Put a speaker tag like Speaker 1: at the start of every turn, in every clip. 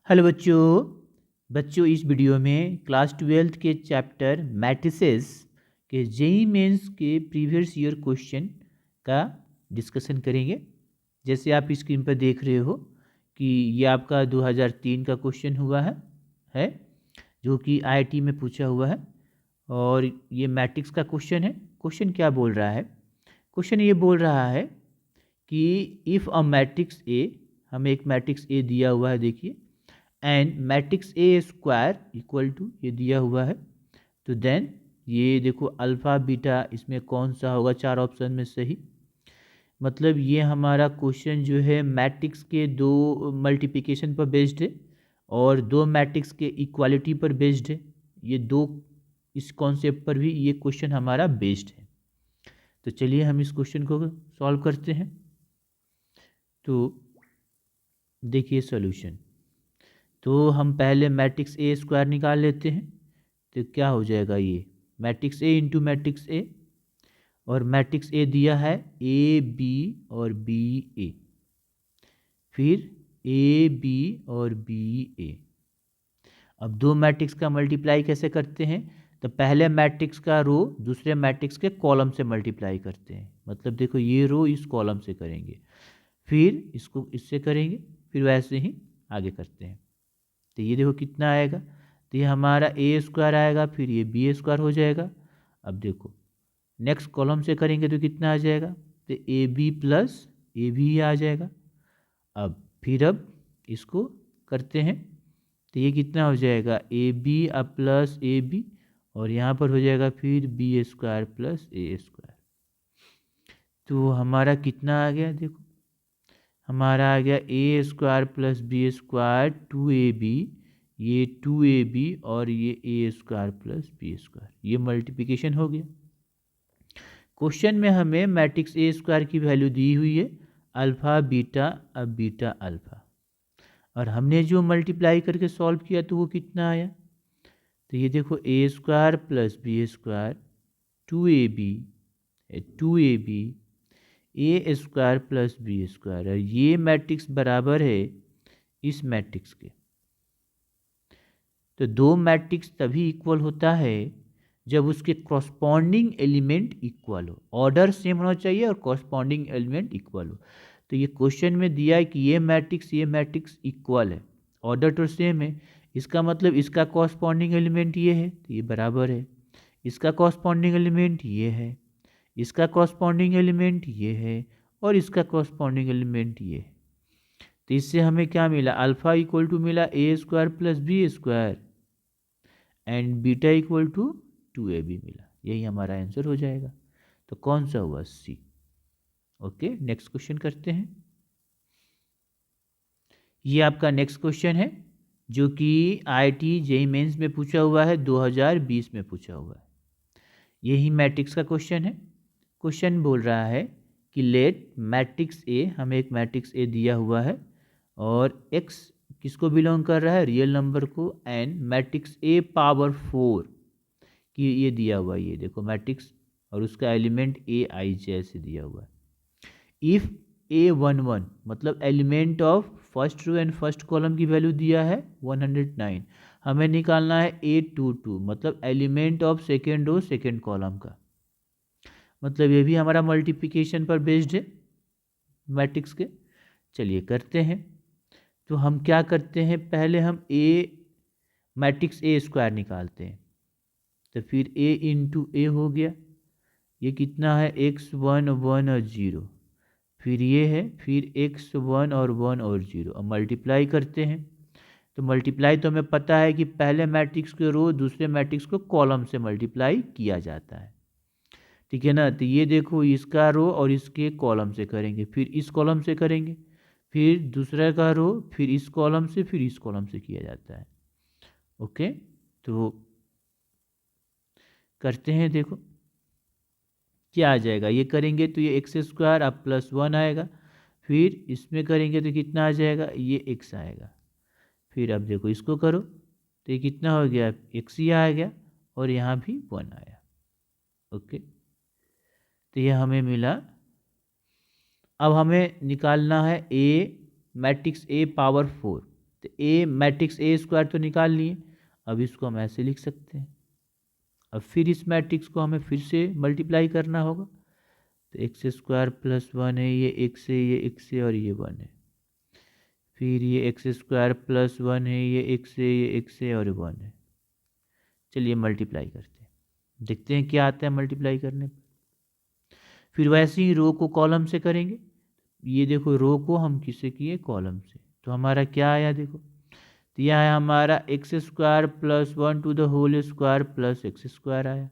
Speaker 1: Hello बच्चों। इस video में क्लास 12th के चैप्टर मैट्रिसेस के जेईई मेंस के प्रीवियस ईयर क्वेश्चन का डिस्कशन करेंगे। जैसे आप स्क्रीन पर देख रहे हो कि ये आपका 2003 का क्वेश्चन हुआ है जो कि आईआईटी में पूछा हुआ है और ये मैट्रिक्स का क्वेश्चन है। क्वेश्चन क्या बोल रहा है? क्वेश्चन ये बोल रहा है कि इफ़ अ मैट्रिक्स ए, हमें एक मैट्रिक्स ए दिया हुआ है, देखिए, and matrix A square equal to ये दिया हुआ है, तो देन ये देखो अल्फ़ा बीटा, इसमें कौन सा होगा चार ऑप्शन में सही। मतलब ये हमारा क्वेश्चन जो है मैट्रिक्स के दो मल्टीप्लिकेशन पर बेस्ड है और दो मैट्रिक्स के इक्वालिटी पर बेस्ड है। ये दो इस कॉन्सेप्ट पर भी ये क्वेश्चन हमारा बेस्ड है। तो चलिए हम इस क्वेश्चन को सॉल्व करते हैं। तो देखिए सॉल्यूशन, तो हम पहले मैट्रिक्स ए स्क्वायर निकाल लेते हैं। तो क्या हो जाएगा, ये matrix A into matrix A, और मैट्रिक्स ए दिया है ए बी और बी ए, फिर ए बी और बी ए। अब दो मैट्रिक्स का मल्टीप्लाई कैसे करते हैं? तो पहले मैट्रिक्स का रो दूसरे मैट्रिक्स के कॉलम से मल्टीप्लाई करते हैं। मतलब देखो ये रो इस कॉलम से करेंगे, फिर इसको इससे करेंगे, फिर वैसे ही आगे करते हैं। तो ये देखो कितना आएगा, तो ये हमारा ए स्क्वायर आएगा, फिर ये बी स्क्वायर हो जाएगा। अब देखो नेक्स्ट कॉलम से करेंगे तो कितना आ जाएगा, तो A B plus A B आ जाएगा। अब इसको करते हैं, तो ये कितना हो जाएगा, ए बी अब प्लस ए बी, और यहाँ पर हो जाएगा फिर B square plus A square. तो हमारा कितना आ गया, देखो हमारा आ गया A square plus B square two A B, ये टू ए बी और ये A square plus B square, ये मल्टीप्लिकेशन हो गया। क्वेश्चन में हमें मैट्रिक्स ए स्क्वायर की वैल्यू दी हुई है अल्फ़ा बीटा, अब बीटा अल्फ़ा, और हमने जो मल्टीप्लाई करके सॉल्व किया तो वो कितना आया, तो ये देखो A square plus B square two A B A square plus B square, ये मैट्रिक्स बराबर है इस मैट्रिक्स के। तो दो मैट्रिक्स तभी इक्वल होता है जब उसके कॉरस्पॉन्डिंग एलिमेंट इक्वल हो। ऑर्डर सेम होना चाहिए और कॉरस्पॉन्डिंग एलिमेंट इक्वल हो। तो ये क्वेश्चन में दिया है कि ये मैट्रिक्स इक्वल है, ऑर्डर तो सेम है, इसका मतलब इसका कॉरस्पॉन्डिंग एलिमेंट ये है, तो ये बराबर है। इसका कॉरस्पॉन्डिंग एलिमेंट ये है, इसका कॉरस्पॉन्डिंग एलिमेंट ये है, और इसका कॉरस्पॉन्डिंग एलिमेंट ये है। तो इससे हमें क्या मिला, अल्फ़ा इक्वल टू मिला A square plus B square and beta equal to two A B मिला। यही हमारा आंसर हो जाएगा। तो कौन सा हुआ, सी। ओके, नेक्स्ट क्वेश्चन करते हैं। ये आपका नेक्स्ट क्वेश्चन है जो कि आईआईटी जेईई मेंस में पूछा हुआ है, 2020 में पूछा हुआ है। यही मैट्रिक्स का क्वेश्चन है। क्वेश्चन बोल रहा है कि लेट मैट्रिक्स ए, हमें एक मैट्रिक्स ए दिया हुआ है और एक्स किसको बिलोंग कर रहा है, रियल नंबर को, एंड मैट्रिक्स ए पावर 4 कि ये दिया हुआ है, ये देखो मैट्रिक्स, और उसका एलिमेंट ए आई जे ऐसे दिया हुआ है। इफ़ ए 1 1, मतलब element of first row and first column की वैल्यू दिया है 109, हमें निकालना है ए 2 2, मतलब element of second row second column का। मतलब ये भी हमारा मल्टीप्लिकेशन पर बेस्ड है मैट्रिक्स के। चलिए करते हैं। तो हम क्या करते हैं, पहले हम मैट्रिक्स ए स्क्वायर निकालते हैं। तो फिर ए इंटू ए हो गया, ये कितना है, x 1 1 और 0, फिर ये है, फिर x 1 और 1 और 0, अब मल्टीप्लाई करते हैं। तो मल्टीप्लाई तो हमें पता है कि पहले मैट्रिक्स के रो दूसरे मैट्रिक्स को कॉलम से मल्टीप्लाई किया जाता है, ठीक है ना। तो ये देखो इसका रो और इसके कॉलम से करेंगे, फिर इस कॉलम से करेंगे, फिर दूसरा का रो, फिर इस कॉलम से, फिर इस कॉलम से किया जाता है। ओके, तो करते हैं। देखो क्या आ जाएगा, ये करेंगे तो ये एक्स स्क्वायर अब प्लस 1 आएगा, फिर इसमें करेंगे तो कितना आ जाएगा, ये एक्स आएगा। फिर अब देखो इसको करो तो ये कितना हो गया, एक्स ही आ गया, और यहाँ भी 1 आया। ओके, तो ये हमें मिला। अब हमें निकालना है ए मैट्रिक्स ए पावर 4। तो तो ए मैट्रिक्स ए स्क्वायर तो निकाल लिए, अब इसको हम ऐसे लिख सकते हैं। अब फिर इस मैट्रिक्स को हमें फिर से मल्टीप्लाई करना होगा, तो एक्स स्क्वायर प्लस 1 है, ये एक्स है, ये एक्स है और ये 1 है। फिर ये एक्स स्क्वायर प्लस 1 है, ये एक्स है, ये एक्स है और 1 है। चलिए मल्टीप्लाई करते हैं, देखते हैं क्या आता है मल्टीप्लाई करने पर। फिर वैसे ही रो को कॉलम से करेंगे। ये देखो रो को हम किससे किए, कॉलम से, तो हमारा क्या आया देखो, तो यह है हमारा x square plus 1 to the whole square plus x square आया।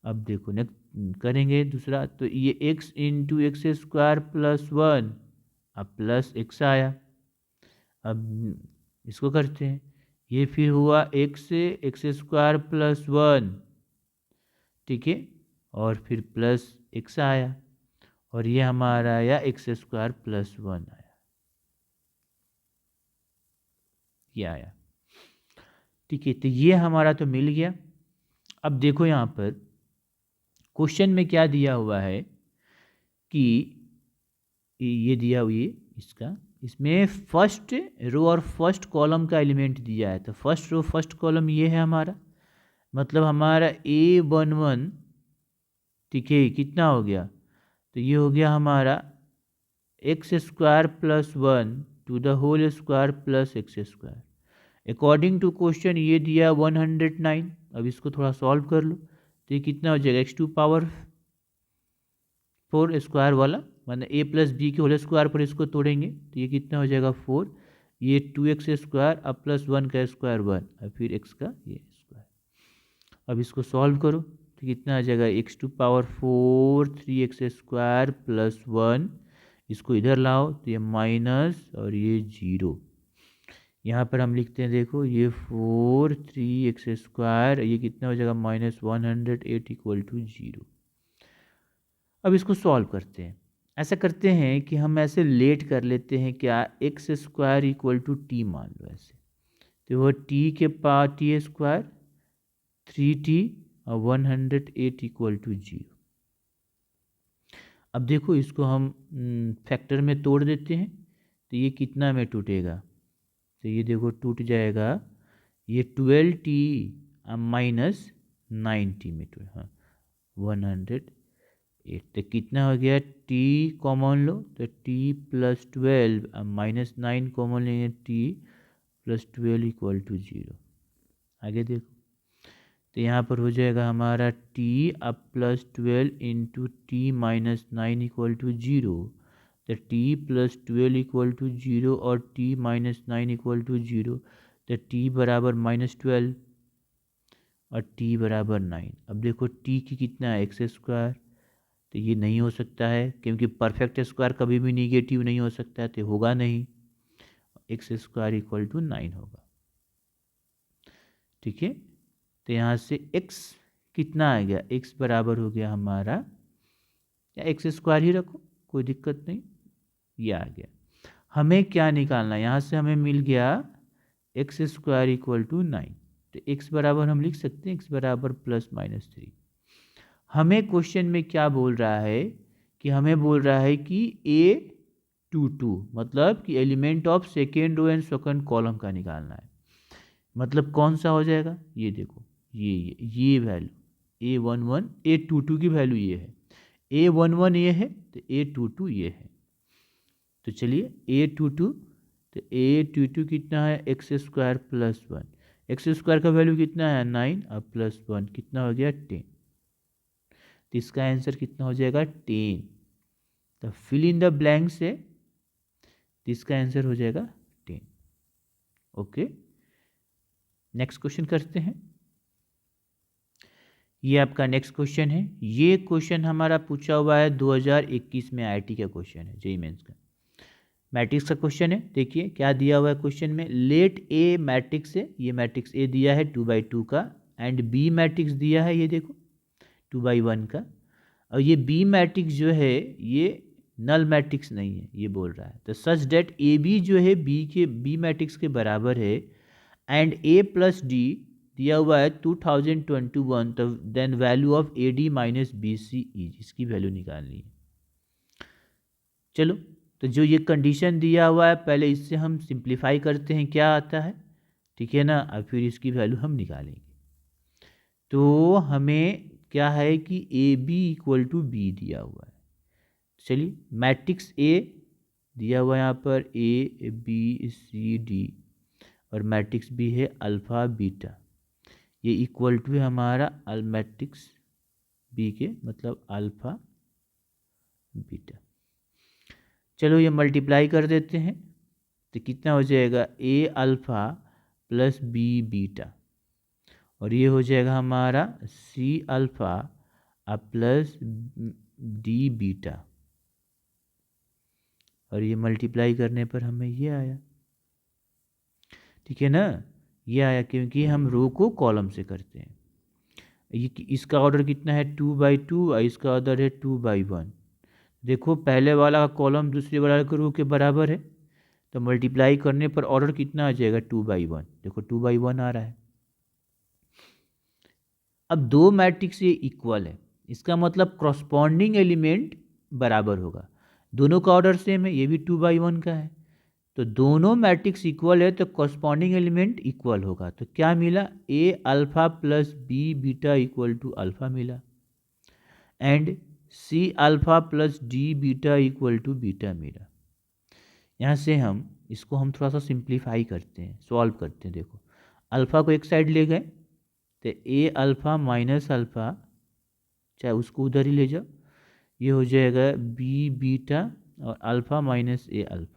Speaker 1: अब देखो नेक्स्ट करेंगे दूसरा, तो ये x into x square plus 1, अब प्लस एक्स आया। अब इसको करते हैं, ये फिर हुआ x से एक्स स्क्वायर प्लस 1, ठीक है, और फिर प्लस एक्स आया, और ये हमारा आया एक्स स्क्वायर प्लस 1 आया, ये आया, ठीक है। तो ये हमारा तो मिल गया। अब देखो यहाँ पर क्वेश्चन में क्या दिया हुआ है कि ये दिया हुआ इसका, इसमें फर्स्ट रो और फर्स्ट कॉलम का एलिमेंट दिया है। तो फर्स्ट रो फर्स्ट कॉलम ये है हमारा, मतलब हमारा A11, ठीक है, कितना हो गया, तो ये हो गया हमारा x square plus 1 to the whole square plus x square. According to question ये दिया 109। अब इसको थोड़ा सॉल्व कर लो, तो ये कितना हो जाएगा, x टू पावर 4 स्क्वायर वाला, मतलब a प्लस बी के होल स्क्वायर पर इसको तोड़ेंगे तो ये कितना हो जाएगा 4, ये 2x स्क्वायर अब प्लस 1 का स्क्वायर 1 और फिर x का ये स्क्वायर। अब इसको सॉल्व करो तो कितना आ जाएगा, x to power 4 3x square plus 1, इसको इधर लाओ तो ये माइनस और ये 0। यहाँ पर हम लिखते हैं देखो, ये 4 3x स्क्वायर, ये कितना हो जाएगा माइनस 108 इक्वल टू 0। अब इसको सॉल्व करते हैं, ऐसा करते हैं कि हम ऐसे लेट कर लेते हैं क्या, x square equal to t मान लो ऐसे, तो वो टी के पावर टी स्क्वायर 3t और 108 इक्वल टू 0। अब देखो इसको हम फैक्टर में तोड़ देते हैं, तो ये कितना में टूटेगा, तो ये देखो टूट जाएगा, ये 12t माइनस 9t में टूट, हाँ 108, तो कितना हो गया, t कॉमन लो तो t प्लस 12 माइनस 9 कॉमन लेंगे, t प्लस 12 इक्वल टू 0। आगे देखो तो यहाँ पर हो जाएगा हमारा t अब plus 12 into t minus 9 equal to 0, तो t प्लस 12 इक्वल टू 0 और t माइनस 9 इक्वल टू 0, तो t बराबर माइनस 12 और t बराबर 9। अब देखो t की कितना है, एक्स स्क्वायर, तो ये नहीं हो सकता है क्योंकि परफेक्ट स्क्वायर कभी भी निगेटिव नहीं हो सकता है, तो होगा नहीं, एक्स स्क्वायर इक्वल टू 9 होगा, ठीक है। तो यहाँ से x कितना आ गया, x बराबर हो गया हमारा, या एक्स स्क्वायर ही रखो कोई दिक्कत नहीं, ये आ गया। हमें क्या निकालना है, यहाँ से हमें मिल गया एक्स स्क्वायर इक्वल टू 9, तो x बराबर हम लिख सकते हैं x बराबर प्लस माइनस 3। हमें क्वेश्चन में क्या बोल रहा है कि हमें बोल रहा है कि A22 मतलब कि element of second row and second column का निकालना है। मतलब कौन सा हो जाएगा, ये देखो ये वैल्यू A11 A22 की वैल्यू ये है, A11 ये है तो A22 ये है। तो चलिए A22, तो A22 कितना है, x square plus 1, x square का वैल्यू कितना है 9 अब प्लस 1 कितना हो गया 10, तो इसका आंसर कितना हो जाएगा 10। तो फिल इन द ब्लैंक से, तो इसका आंसर हो जाएगा 10। ओके, नेक्स्ट क्वेश्चन करते हैं। ये आपका नेक्स्ट क्वेश्चन है। ये क्वेश्चन हमारा पूछा हुआ है 2021 में आईआईटी का क्वेश्चन है, जेईई मेंस का मैट्रिक्स का क्वेश्चन है। देखिए क्या दिया हुआ है क्वेश्चन में, लेट ए मैट्रिक्स है, ये मैट्रिक्स ए दिया है 2/2 का, एंड बी मैट्रिक्स दिया है ये देखो 2/1 का, और ये बी मैट्रिक्स जो है ये नल मैट्रिक्स नहीं है ये बोल रहा है। तो सच डेट ए बी जो है बी मैट्रिक्स के बराबर है, एंड ए प्लस डी दिया हुआ है 2021, तो then value of A D minus B C E, इसकी वैल्यू निकालनी है। चलो तो जो ये कंडीशन दिया हुआ है पहले इससे हम सिंप्लीफाई करते हैं क्या आता है, ठीक है ना, अब फिर इसकी वैल्यू हम निकालेंगे। तो हमें क्या है कि A B equal to B दिया हुआ है। चलिए मैट्रिक्स ए दिया हुआ है यहाँ पर ए बी सी डी, और मैट्रिक्स बी है अल्फ़ा बीटा, ये इक्वल टू है हमारा मैट्रिक्स बी के, मतलब अल्फ़ा बीटा। चलो ये मल्टीप्लाई कर देते हैं तो कितना हो जाएगा, A alpha plus B beta, और ये हो जाएगा हमारा C alpha plus D beta, और ये मल्टीप्लाई करने पर हमें ये आया, ठीक है ना, ये आया क्योंकि हम रो को कॉलम से करते हैं। ये इसका ऑर्डर कितना है 2/2 और इसका ऑर्डर है 2/1। देखो पहले वाला का कॉलम दूसरे वाला के रो के बराबर है, तो मल्टीप्लाई करने पर ऑर्डर कितना आ जाएगा 2/1, देखो 2/1 आ रहा है। अब दो मैट्रिक्स ये इक्वल है, इसका मतलब क्रॉसपॉन्डिंग एलिमेंट बराबर होगा, दोनों का ऑर्डर सेम है, ये भी 2/1 का है, तो दोनों मैट्रिक्स इक्वल है तो कॉरस्पॉन्डिंग एलिमेंट इक्वल होगा। तो क्या मिला, A alpha plus B beta equal to alpha मिला, and C alpha plus D beta equal to beta मिला। यहाँ से हम इसको हम थोड़ा सा सिंप्लीफाई करते हैं, सॉल्व करते हैं। देखो अल्फ़ा को एक साइड ले गए तो ए अल्फ़ा माइनस अल्फ़ा, चाहे उसको उधर ही ले जाओ, ये हो जाएगा बी बीटा और अल्फ़ा माइनस ए अल्फ़ा,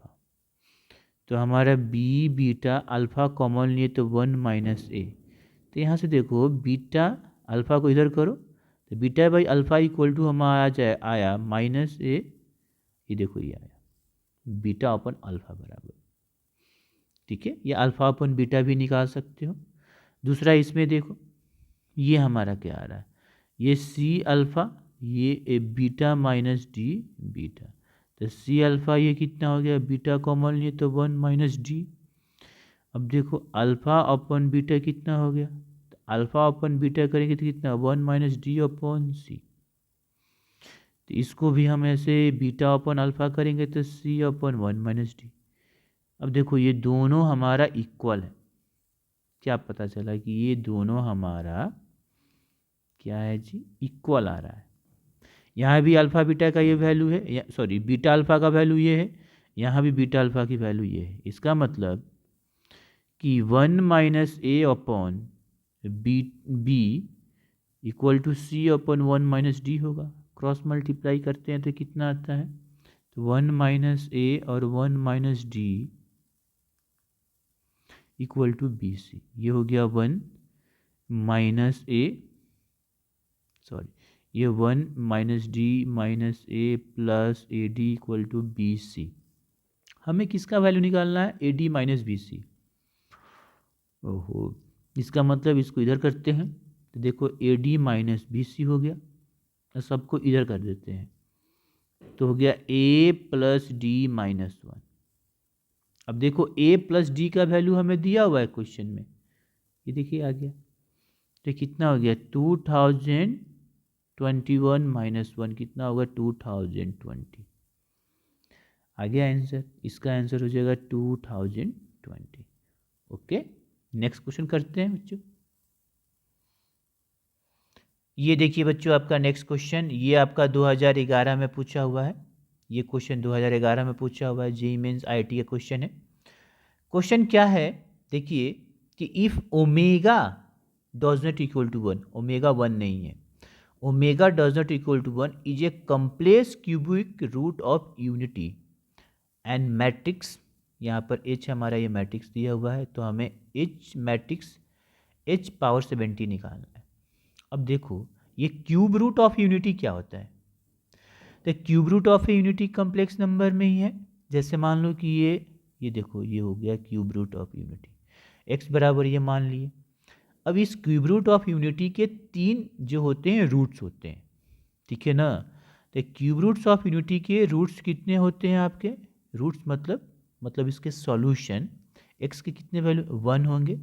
Speaker 1: तो हमारा बी बीटा अल्फ़ा कॉमन लिए तो 1 माइनस ए, तो यहाँ से देखो बीटा अल्फ़ा को इधर करो तो beta by alpha equal to हमारा आया माइनस ए, ये देखो ये आया बीटा अपन अल्फ़ा बराबर, ठीक है, ये अल्फ़ा अपन बीटा भी निकाल सकते हो। दूसरा इसमें देखो ये हमारा क्या आ रहा है, ये सी अल्फ़ा, ये ए बीटा माइनस डी बीटा, तो सी अल्फ़ा ये कितना हो गया, बीटा कॉमन लिए तो 1 माइनस डी। अब देखो अल्फ़ा अपन बीटा कितना हो गया, तो अल्फ़ा अपन बीटा करेंगे तो कितना 1 माइनस डी अपन सी, तो इसको भी हम ऐसे बीटा अपन अल्फ़ा करेंगे तो सी अपन 1 माइनस डी। अब देखो ये दोनों हमारा इक्वल है, क्या पता चला कि ये दोनों हमारा क्या है जी, इक्वल आ रहा है। यहाँ भी अल्फ़ा बीटा का ये वैल्यू है, सॉरी बीटा अल्फ़ा का वैल्यू ये है, यहाँ भी बीटा अल्फ़ा की वैल्यू ये है। इसका मतलब कि 1 minus A upon B equal to C upon 1 minus D होगा। क्रॉस मल्टीप्लाई करते हैं तो कितना आता है, तो 1 माइनस ए और 1 minus D equal to B C, ये हो गया 1 माइनस ए, सॉरी ये 1 minus D minus A plus A D equal to B C. हमें किसका वैल्यू निकालना है, A D minus B C. ओहो, इसका मतलब इसको इधर करते हैं तो देखो A D minus B C हो गया, और सबको इधर कर देते हैं तो हो गया ए प्लस डी माइनस 1। अब देखो ए प्लस डी का वैल्यू हमें दिया हुआ है क्वेश्चन में, ये देखिए आ गया, तो कितना हो गया 2021 माइनस 1 कितना होगा 2020, आ गया आंसर। इसका आंसर हो जाएगा 2020। ओके, नेक्स्ट क्वेश्चन करते हैं बच्चों। ये देखिए बच्चों आपका नेक्स्ट क्वेश्चन, ये आपका 2011 में पूछा हुआ है, ये क्वेश्चन 2011 में पूछा हुआ है, जेईई मेंस आईआईटी का क्वेश्चन है। क्वेश्चन क्या है देखिए कि if omega does not equal to 1, omega 1 नहीं है, omega does not equal to 1 is a complex cubic root of unity and matrix, यहाँ पर एच हमारा ये मैट्रिक्स दिया हुआ है, तो हमें एच मैट्रिक्स एच पावर 70 निकालना है। अब देखो ये क्यूब रूट ऑफ यूनिटी क्या होता है, तो cube root of unity complex number में ही है, जैसे मान लो कि ये देखो ये हो गया cube root of unity, x बराबर ये मान लिए। अब इस क्यूब रूट ऑफ यूनिटी के 3 जो होते हैं रूट्स होते हैं, ठीक है ना, तो क्यूब रूट्स ऑफ यूनिटी के रूट्स कितने होते हैं आपके, रूट्स मतलब इसके सॉल्यूशन एक्स के कितने वैल्यू 1 होंगे,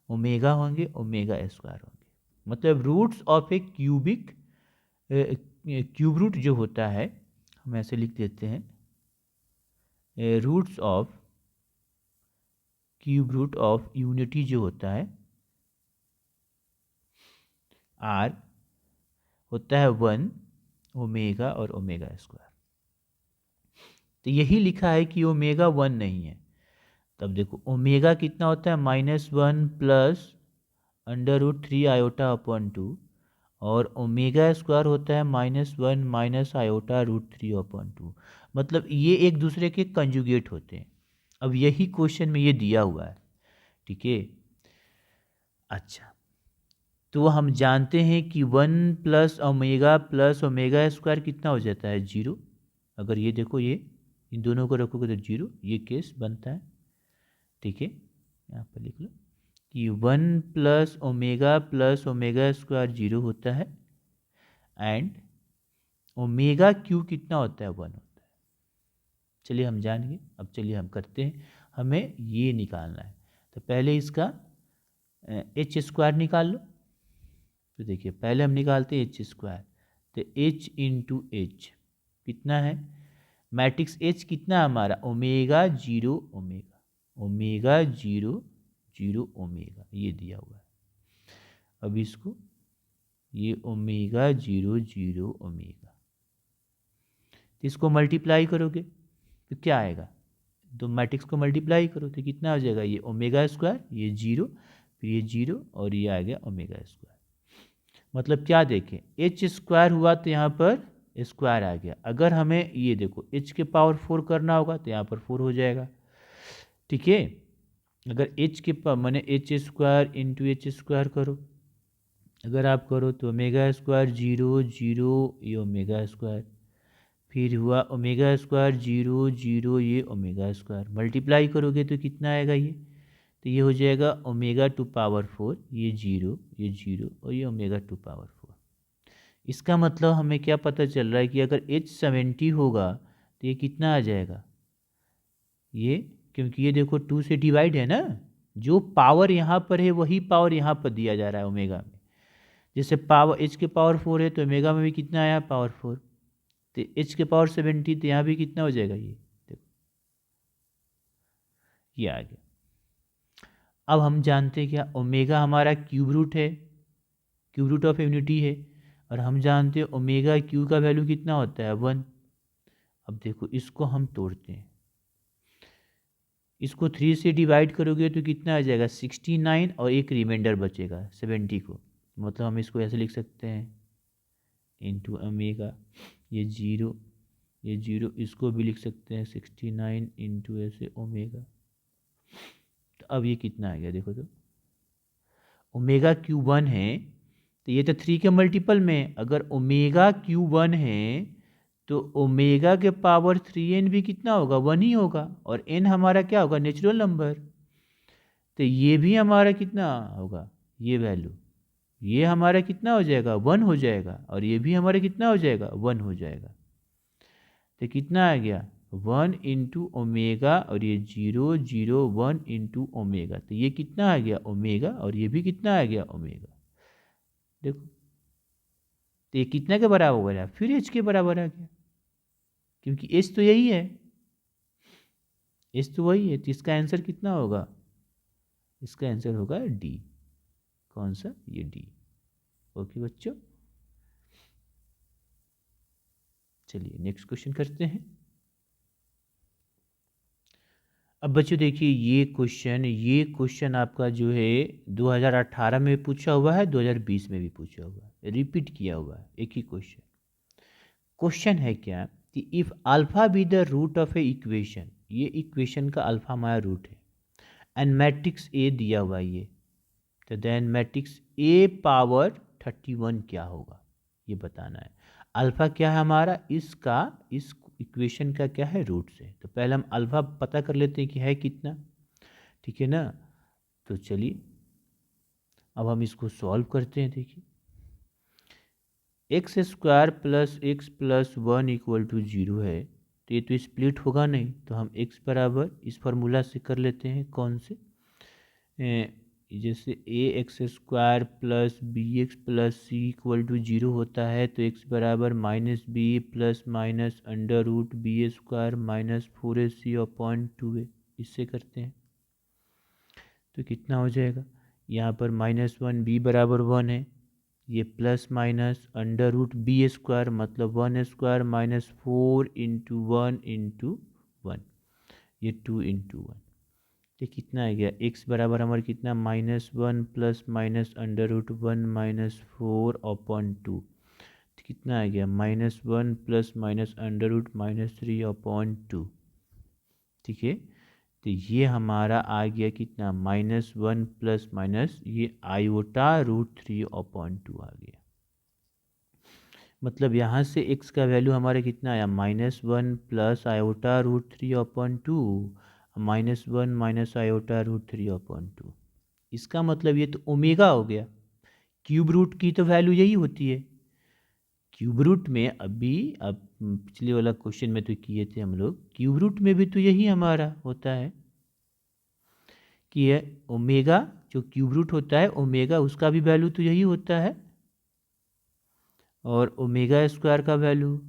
Speaker 1: ओमेगा होंगे, ओमेगा स्क्वायर होंगे, मतलब roots of a cube root जो होता है हम ऐसे लिख देते हैं, roots of cube root of unity जो होता है आर होता है 1 ओमेगा और ओमेगा स्क्वायर। तो यही लिखा है कि ओमेगा 1 नहीं है। तब देखो ओमेगा कितना होता है -1 प्लस √3 आयोटा अपॉन 2 और ओमेगा स्क्वायर होता है -1 माइनस आयोटा √3 अपॉन 2। मतलब ये एक दूसरे के कंजुगेट होते हैं। अब यही क्वेश्चन में ये दिया हुआ है, ठीक है। अच्छा, तो हम जानते हैं कि 1 प्लस ओमेगा स्क्वायर कितना हो जाता है 0। अगर ये देखो, ये इन दोनों को रखोगे तो 0, ये केस बनता है, ठीक है। यहाँ पर लिख लो कि 1 प्लस ओमेगा स्क्वायर 0 होता है एंड ओमेगा क्यू कितना होता है 1 होता है। चलिए हम जानेंगे। अब चलिए हम करते हैं, हमें ये निकालना है। तो पहले इसका एच स्क्वायर निकाल लो। तो देखिए पहले हम निकालते हैं एच स्क्वायर। तो एच इंटू एच कितना है, मैट्रिक्स एच कितना है हमारा ओमेगा 0 ओमेगा 0 0 ओमेगा, ये दिया हुआ है। अब इसको ये ओमेगा 0 0 ओमेगा, इसको मल्टीप्लाई करोगे तो क्या आएगा, तो मैट्रिक्स को मल्टीप्लाई करो तो कितना हो जाएगा, ये ओमेगा स्क्वायर, ये 0, फिर ये 0 और ये आ गया ओमेगा स्क्वायर। मतलब क्या देखें, एच स्क्वायर हुआ तो यहाँ पर स्क्वायर आ गया। अगर हमें ये देखो एच के पावर 4 करना होगा तो यहाँ पर 4 हो जाएगा, ठीक है। अगर एच के माने H square into H square करो, अगर आप करो तो ओमेगा स्क्वायर 0 0 ये ओमेगा स्क्वायर, फिर हुआ ओमेगा स्क्वायर 0 0 ये ओमेगा स्क्वायर, मल्टीप्लाई करोगे तो कितना आएगा ये, तो ये हो जाएगा ओमेगा टू पावर 4, ये 0 और ये ओमेगा टू पावर 4। इसका मतलब हमें क्या पता चल रहा है कि अगर h 70 होगा तो ये कितना आ जाएगा, ये क्योंकि ये देखो 2 से डिवाइड है ना, जो पावर यहाँ पर है वही पावर यहाँ पर दिया जा रहा है ओमेगा में। जैसे पावर h के पावर 4 है तो ओमेगा में भी कितना आया पावर 4, तो h के पावर 70, तो यहाँ भी कितना हो जाएगा, ये देखो ये आ गया। अब हम जानते हैं क्या, ओमेगा हमारा क्यूब रूट है, क्यूब रूट ऑफ यूनिटी है, और हम जानते हैं ओमेगा क्यू का वैल्यू कितना होता है 1। अब देखो इसको हम तोड़ते हैं, इसको 3 से डिवाइड करोगे तो कितना आ जाएगा 69 और एक रिमाइंडर बचेगा 70 को, मतलब हम इसको ऐसे लिख सकते हैं इंटू ओमेगा, ये 0 इसको भी लिख सकते हैं 69 इंटू ऐसे ओमेगा। तो अब ये कितना आ गया देखो, तो ओमेगा क्यू 1 है तो ये तो 3 के मल्टीपल में, अगर ओमेगा क्यू 1 है तो ओमेगा के पावर 3n भी कितना होगा 1 ही होगा, और n हमारा क्या होगा नेचुरल नंबर, तो ये भी हमारा कितना होगा, ये वैल्यू ये हमारा कितना हो जाएगा 1 हो जाएगा, और ये भी हमारा कितना हो जाएगा 1 हो जाएगा। तो कितना आ गया 1 इंटू ओमेगा, और ये 0 0 1 इंटू ओमेगा, तो ये कितना आ गया ओमेगा, और ये भी कितना आ गया ओमेगा। देखो तो ये कितना के बराबर हो गया, फिर एच के बराबर आ गया, क्योंकि एच तो यही है, एच तो वही है, तो इसका आंसर कितना होगा, इसका आंसर होगा डी। कौन सा, ये डी। ओके बच्चों, चलिए नेक्स्ट क्वेश्चन करते हैं। अब बच्चों देखिए ये क्वेश्चन आपका जो है 2018 में पूछा हुआ है, 2020 में भी पूछा हुआ है, रिपीट किया हुआ है एक ही क्वेश्चन। क्वेश्चन है क्या कि if alpha be the root of a equation, ये इक्वेशन का अल्फा हमारा रूट है, एंड मैट्रिक्स ए दिया हुआ है ये, तो देन मैट्रिक्स ए पावर 31 क्या होगा, ये बताना है। अल्फा क्या है हमारा, इसका इस इक्वेशन का क्या है रूट से, तो पहले हम अल्फा पता कर लेते हैं कि है कितना, ठीक है ना। तो चलिए अब हम इसको सॉल्व करते हैं। देखिए x square plus x plus 1 equal to 0 है, तो ये तो स्प्लिट होगा नहीं, तो हम x बराबर इस फार्मूला से कर लेते हैं, कौन से जैसे A X square plus B X plus C equal to 0 होता है, तो एक्स बराबर minus B plus minus under root B square minus 4ac upon 2a, इससे करते हैं तो कितना हो जाएगा। यहाँ पर -1 b बराबर 1 है, ये plus minus under root B square मतलब 1 स्क्वायर माइनस 4 इंटू 1 इंटू 1, ये 2 इंटू 1, तो कितना आ गया। एक्स बराबर हमारे कितना -1 plus minus under root 1 minus 4 upon 2, तो कितना आ गया -1 plus minus under root -3 upon 2। ठीक है, तो ये हमारा आ गया कितना -1 प्लस माइनस ये आयोटा रूट 3 अपॉन 2 आ गया। मतलब यहाँ से x का वैल्यू हमारा कितना आया -1 plus iota root 3 upon 2 -1 minus iota root 3 upon 2। इसका मतलब ये तो ओमेगा हो गया। क्यूब रूट की तो वैल्यू यही होती है क्यूब रूट में। अभी अब पिछले वाला क्वेश्चन में तो किए थे हम लोग, क्यूब रूट में भी तो यही हमारा होता है कि ये ओमेगा जो क्यूब रूट होता है ओमेगा उसका भी वैल्यू तो यही होता है, और ओमेगा स्क्वायर का वैल्यू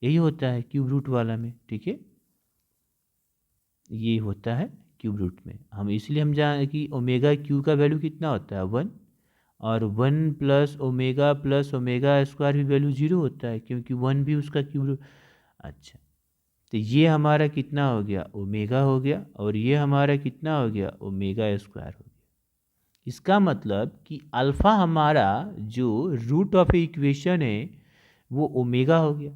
Speaker 1: यही होता है क्यूब रूट वाला में। ठीक है, ये होता है क्यूब रूट में। हम इसलिए हम जान कि ओमेगा क्यू का वैल्यू कितना होता है 1, और 1 प्लस ओमेगा स्क्वायर भी वैल्यू 0 होता है क्योंकि 1 भी उसका क्यूब रूट। अच्छा, तो ये हमारा कितना हो गया ओमेगा हो गया, और ये हमारा कितना हो गया ओमेगा स्क्वायर हो गया। इसका मतलब कि अल्फ़ा हमारा जो रूट ऑफ इक्वेशन है वो ओमेगा हो गया।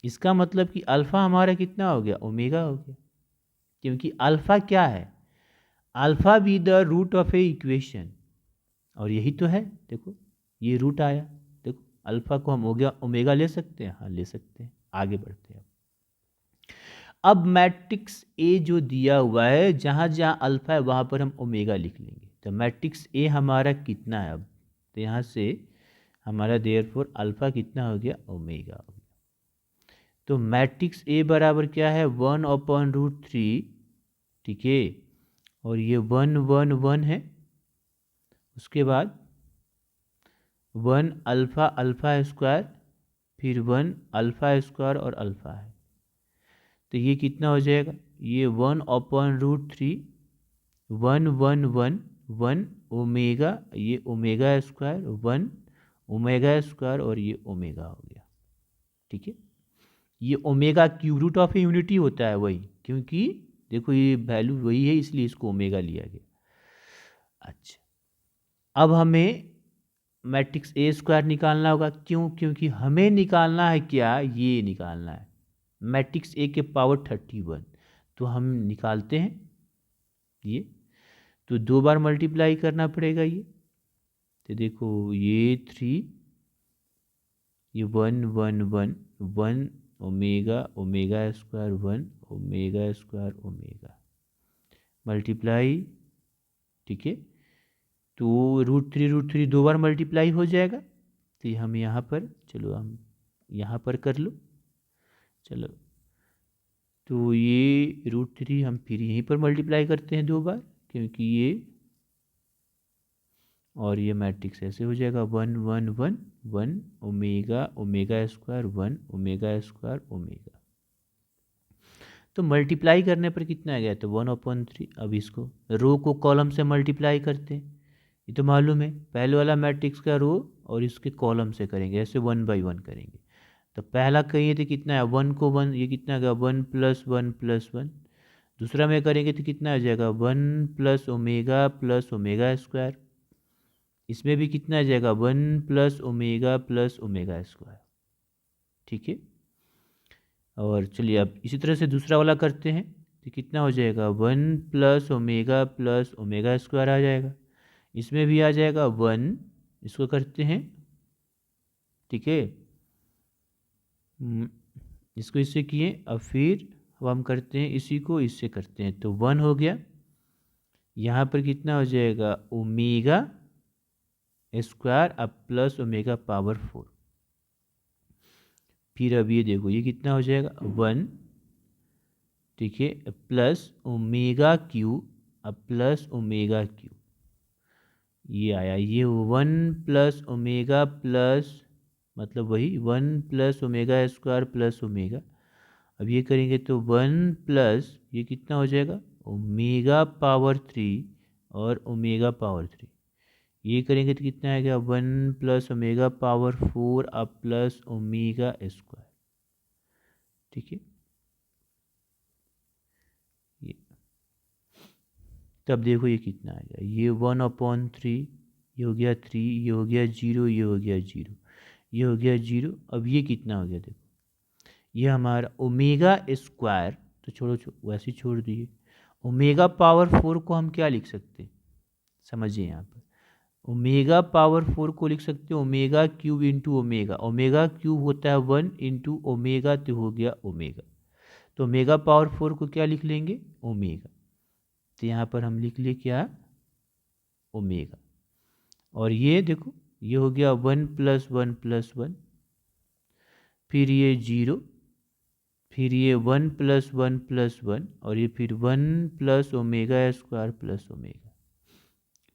Speaker 1: इसका मतलब कि अल्फ़ा हमारा कितना हो गया ओमेगा हो गया, क्योंकि अल्फ़ा क्या है, alpha be the root of a equation, और यही तो है। देखो ये रूट आया, देखो अल्फ़ा को हम ओमेगा ले सकते हैं, हाँ ले सकते हैं। आगे बढ़ते हैं। अब मैट्रिक्स ए जो दिया हुआ है जहाँ जहाँ अल्फ़ा है वहाँ पर हम ओमेगा लिख लेंगे। तो मैट्रिक्स ए हमारा कितना है अब, तो यहाँ से हमारा देयरफॉर अल्फ़ा कितना हो गया ओमेगा हो गया। तो मैट्रिक्स ए बराबर क्या है 1 अपॉन रूट 3। ठीक है, और ये 1 1 1 है, उसके बाद 1 अल्फ़ा अल्फ़ा स्क्वायर, फिर 1 अल्फ़ा स्क्वायर और अल्फ़ा है, तो ये कितना हो जाएगा, ये 1 अपॉन रूट 3 1 1 1 1 ओमेगा, ये ओमेगा स्क्वायर 1 ओमेगा स्क्वायर और ये ओमेगा हो गया। ठीक है, ये omega cube root of unity होता है वही, क्योंकि देखो ये वैल्यू वही है इसलिए इसको ओमेगा लिया गया। अच्छा, अब हमें मैट्रिक्स ए स्क्वायर निकालना होगा, क्यों, क्योंकि हमें निकालना है क्या, ये निकालना है मैट्रिक्स ए के पावर 31। तो हम निकालते हैं ये, तो 2 बार मल्टीप्लाई करना पड़ेगा ये, तो देखो ये 3, ये 1 1 1 1 omega omega square 1 omega square omega multiply. ठीक है, तो रूट थ्री 2 बार मल्टीप्लाई हो जाएगा, तो ये हम यहाँ पर, चलो हम यहाँ पर कर लो, चलो तो ये रूट 3 हम फिर यहीं पर मल्टीप्लाई करते हैं 2 बार, क्योंकि ये और ये मैट्रिक्स ऐसे हो जाएगा 1 1 1 1 omega omega square 1 omega square omega. तो मल्टीप्लाई करने पर कितना आ गया, तो 1/3। अब इसको रो को कॉलम से मल्टीप्लाई करते हैं, ये तो मालूम है, पहले वाला मैट्रिक्स का रो और इसके कॉलम से करेंगे, ऐसे 1 बाई 1 करेंगे। तो पहला कहिए तो कितना है 1 को 1, ये कितना आ गया 1 प्लस 1 प्लस 1। दूसरा में करेंगे तो कितना आ जाएगा 1 प्लस ओमेगा स्क्वायर। इसमें भी कितना आ जाएगा 1 प्लस ओमेगा स्क्वायर। ठीक है, और चलिए अब इसी तरह से दूसरा वाला करते हैं, तो कितना हो जाएगा 1 प्लस ओमेगा स्क्वायर आ जाएगा। इसमें भी आ जाएगा 1, इसको करते हैं। ठीक है, इसको इससे किए, अब फिर अब हम करते हैं इसी को इससे करते हैं, तो 1 हो गया। यहाँ पर कितना हो जाएगा ओमेगा स्क्वायर अब प्लस ओमेगा पावर 4। फिर अब ये देखो ये कितना हो जाएगा 1 ठीक है, प्लस ओमेगा क्यू, अब प्लस ओमेगा क्यू, ये आया, ये 1 + ω प्लस, मतलब वही 1 + ω² प्लस ओमेगा। अब ये करेंगे तो 1 + ये कितना हो जाएगा, ω⁻³ और ω⁻3, ये करेंगे तो कितना आएगा, 1 + ω⁻⁴ अब प्लस ω², ठीक है। ये तब देखो ये कितना आएगा, ये 1/3, ये हो गया 3, ये हो गया 0, ये हो गया 0, ये हो गया 0। अब ये कितना हो गया, देखो ये हमारा ω², तो छोड़ो वैसे ही छोड़ दिए। ω⁻⁴ को हम क्या लिख सकते हैं, समझिए यहाँ पर, ω⁻⁴ को लिख सकते हैं ω³ इंटू ओमेगा, ω³ होता है 1 इंटू ओमेगा, तो हो गया ओमेगा, तो ω⁻⁴ को क्या लिख लेंगे, ओमेगा, तो यहाँ पर हम लिख लिए क्या, ओमेगा। और ये देखो ये हो गया 1 + 1 + 1, फिर ये 0, फिर ये 1 + 1 + 1, और ये फिर 1 + ω² प्लस ओमेगा,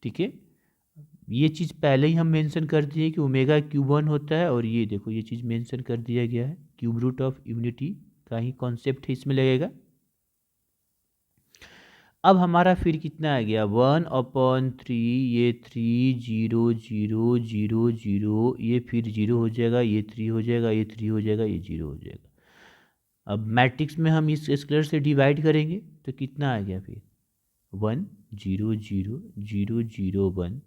Speaker 1: ठीक है। ये चीज़ पहले ही हम मेंशन कर दिए कि ω³ 1 होता है, और ये देखो ये चीज़ मेंशन कर दिया गया है, क्यूब रूट ऑफ यूनिटी का ही कॉन्सेप्ट है इसमें लगेगा। अब हमारा फिर कितना आ गया, 1/3, ये 3 0 0 0 0, ये फिर 0 हो जाएगा, ये 3 हो जाएगा, ये 3 हो जाएगा, ये 0 हो जाएगा। अब मैट्रिक्स में हम इस स्क्वायर से डिवाइड करेंगे तो कितना आ गया, फिर 1 0 0 0 0 1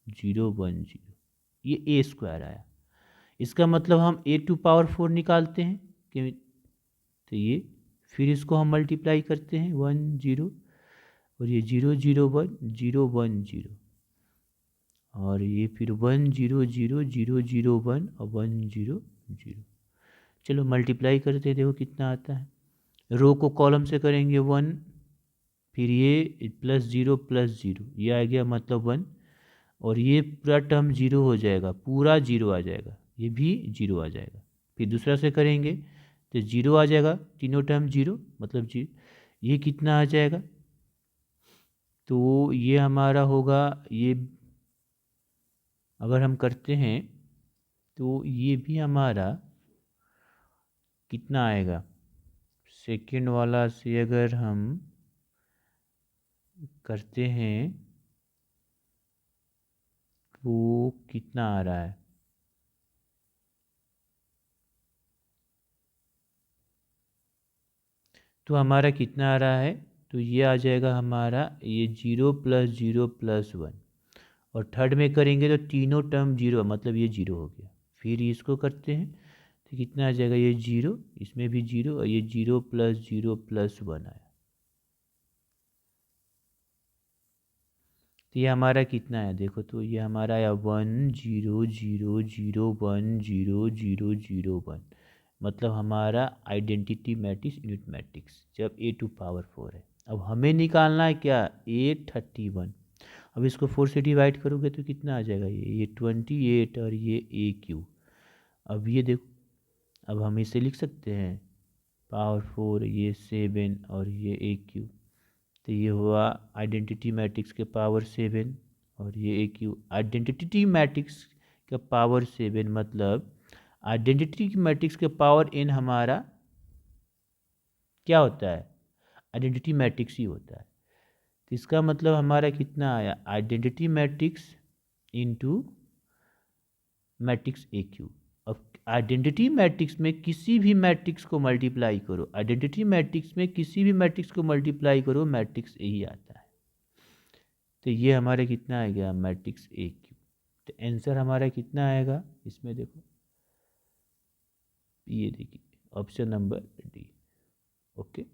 Speaker 1: 0 1 0, ये A² आया। इसका मतलब हम A⁴ निकालते हैं कि, तो ये फिर इसको हम मल्टीप्लाई करते हैं 1 0, और ये 0 0 1 0 1 0, और ये फिर 1 0 0 0 0 1 और 1 0 0। चलो मल्टीप्लाई करते हैं, देखो कितना आता है। रो को कॉलम से करेंगे 1, फिर ये +0 +0, ये आ गया मतलब 1, और ये पूरा टर्म 0 हो जाएगा, पूरा 0 आ जाएगा, ये भी 0 आ जाएगा। फिर दूसरा से करेंगे तो 0 आ जाएगा, तीनों टर्म 0 मतलब 0, ये कितना आ जाएगा, तो ये हमारा होगा, ये अगर हम करते हैं तो ये भी हमारा कितना आएगा, सेकंड वाला से अगर हम करते हैं तो कितना आ रहा है, तो हमारा कितना आ रहा है, तो ये आ जाएगा हमारा, ये 0 + 0 + 1, और थर्ड में करेंगे तो तीनों टर्म 0, मतलब ये 0 हो गया। फिर इसको करते हैं तो कितना आ जाएगा, ये 0, इसमें भी 0, और ये 0 + 0 + 1 आया, तो ये हमारा कितना है, देखो तो ये हमारा आया 1 0 0 0 1 0 0 0 1, मतलब हमारा आइडेंटिटी मैट्रिक्स यूनिट मैट्रिक्स जब A⁴ है। अब हमें निकालना है क्या, A31। अब इसको 4 से डिवाइड करोगे तो कितना आ जाएगा, ये 28 और ये AQ। अब ये देखो, अब हम इसे लिख सकते हैं पावर 4, ये 7 और ये AQ, तो ये हुआ आइडेंटिटी मैट्रिक्स के पावर 7, और ये AQ आइडेंटिटी मैट्रिक्स का पावर 7, मतलब आइडेंटिटी मैट्रिक्स के पावर n हमारा क्या होता है, आइडेंटिटी मैट्रिक्स ही होता है। तो इसका मतलब हमारा कितना आया, identity matrix into matrix AQ। अब आइडेंटिटी मैट्रिक्स में किसी भी मैट्रिक्स को मल्टीप्लाई करो, आइडेंटिटी मैट्रिक्स में किसी भी मैट्रिक्स को मल्टीप्लाई करो, मैट्रिक्स यही आता है। तो ये हमारा कितना आ गया, मैट्रिक्स AQ। तो आंसर हमारा कितना आएगा, इसमें देखो, ये देखिए ऑप्शन नंबर डी। ओके।